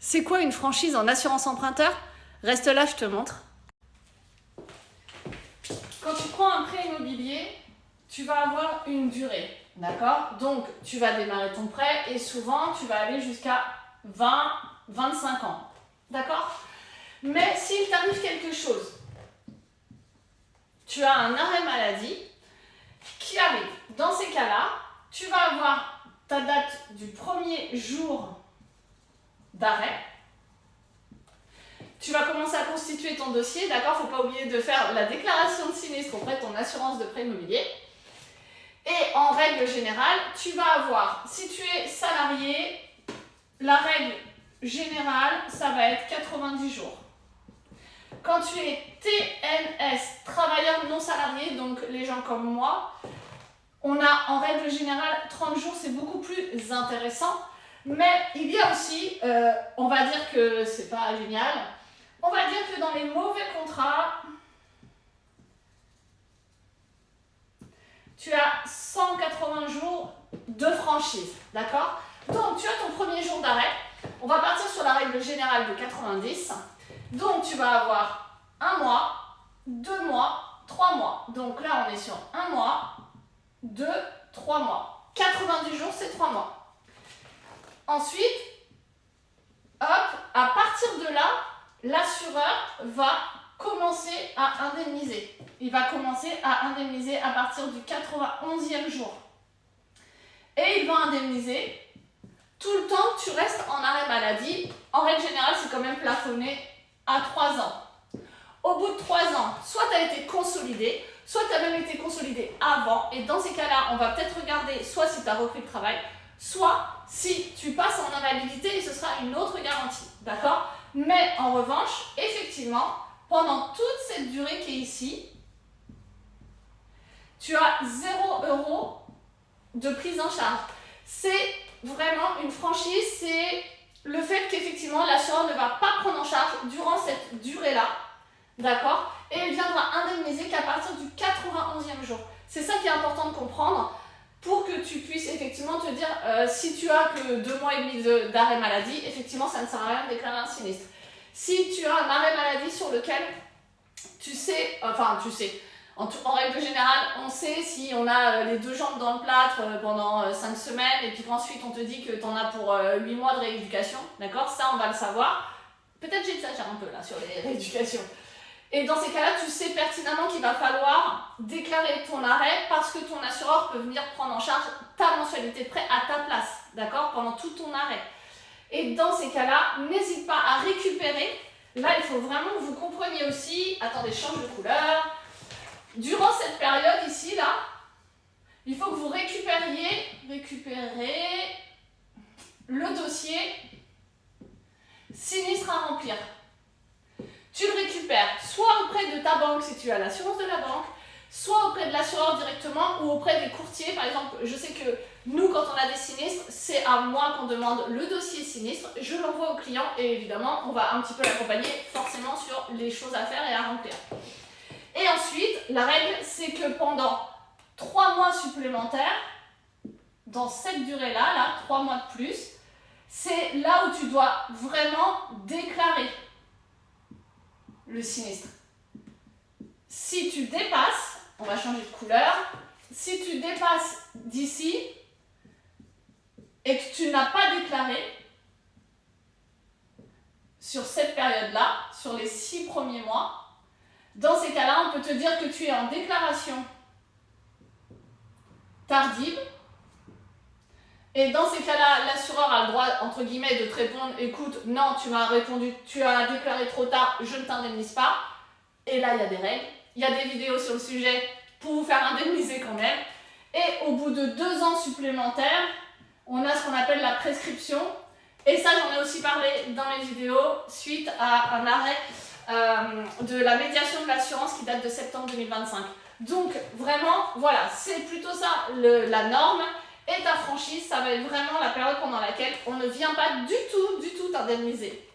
C'est quoi une franchise en assurance emprunteur? Reste là, je te montre. Quand tu prends un prêt immobilier, tu vas avoir une durée, d'accord? Donc, tu vas démarrer ton prêt et souvent, tu vas aller jusqu'à 20-25 ans, d'accord? Mais s'il t'arrive quelque chose, tu as un arrêt maladie qui arrive. Dans ces cas-là, tu vas avoir ta date du premier jour d'arrêt. Tu vas commencer à constituer ton dossier, d'accord? Il ne faut pas oublier de faire la déclaration de sinistre auprès de ton assurance de prêt immobilier. Et en règle générale, tu vas avoir, si tu es salarié, la règle générale, ça va être 90 jours. Quand tu es TNS, travailleur non salarié, donc les gens comme moi, on a en règle générale 30 jours, c'est beaucoup plus intéressant. Mais il y a aussi, on va dire que c'est pas génial, on va dire que dans les mauvais contrats, tu as 180 jours de franchise, d'accord? Donc tu as ton premier jour d'arrêt, on va partir sur la règle générale de 90. Donc tu vas avoir 1 mois, 2 mois, 3 mois. Donc là on est sur 1 mois, 2, 3 mois. 90 jours c'est 3 mois. Ensuite, hop, à partir de là, l'assureur va commencer à indemniser. Il va commencer à indemniser à partir du 91e jour. Et il va indemniser tout le temps que tu restes en arrêt maladie. En règle générale, c'est quand même plafonné à 3 ans. Au bout de 3 ans, soit tu as été consolidé, soit tu as même été consolidé avant. Et dans ces cas-là, on va peut-être regarder soit si tu as repris le travail, soit si tu passes en invalidité et ce sera une autre garantie. D'accord? Mais en revanche, effectivement, pendant toute cette durée qui est ici, tu as 0 € de prise en charge. C'est vraiment une franchise, c'est le fait qu'effectivement l'assureur ne va pas prendre en charge durant cette durée-là, d'accord? Et il viendra indemniser qu'à partir du 91e jour. C'est ça qui est important de comprendre pour que tu puisses effectivement te dire si tu as que 2 mois et demi d'arrêt maladie, effectivement ça ne sert à rien de déclarer un sinistre. Si tu as un arrêt maladie sur lequel tu sais, en règle générale, on sait si on a les 2 jambes dans le plâtre pendant 5 semaines et puis qu'ensuite on te dit que tu en as pour 8 mois de rééducation, d'accord? Ça, on va le savoir. Peut-être j'exagère un peu là sur les rééducations. Et dans ces cas-là, tu sais pertinemment qu'il va falloir déclarer ton arrêt parce que ton assureur peut venir prendre en charge ta mensualité de prêt à ta place, d'accord? Pendant tout ton arrêt. Et dans ces cas-là, n'hésite pas à récupérer. Là, il faut vraiment que vous compreniez aussi, attendez, je change de couleur. Durant cette période ici, là, il faut que vous récupérez le dossier sinistre à remplir. Tu le récupères soit auprès de ta banque si tu as l'assurance de la banque, soit auprès de l'assureur directement ou auprès des courtiers. Par exemple, je sais que nous, quand on a des sinistres, c'est à moi qu'on demande le dossier sinistre, je l'envoie au client et évidemment, on va un petit peu l'accompagner forcément sur les choses à faire et à remplir. Et ensuite, la règle, c'est que pendant 3 mois supplémentaires, dans cette durée-là, là, 3 mois de plus, c'est là où tu dois vraiment déclarer le sinistre. Si tu dépasses, on va changer de couleur, si tu dépasses d'ici et que tu n'as pas déclaré sur cette période-là, sur les 6 premiers mois, dans ces cas-là, on peut te dire que tu es en déclaration tardive. Et dans ces cas-là, l'assureur a le droit, entre guillemets, de te répondre « Écoute, non, tu m'as répondu, tu as déclaré trop tard, je ne t'indemnise pas. » Et là, il y a des règles. Il y a des vidéos sur le sujet pour vous faire indemniser quand même. Et au bout de 2 ans supplémentaires, on a ce qu'on appelle la prescription. Et ça, j'en ai aussi parlé dans mes vidéos suite à un arrêt de la médiation de l'assurance qui date de septembre 2025. Donc, vraiment, voilà, c'est plutôt ça la norme. Et ta franchise, ça va être vraiment la période pendant laquelle on ne vient pas du tout t'indemniser.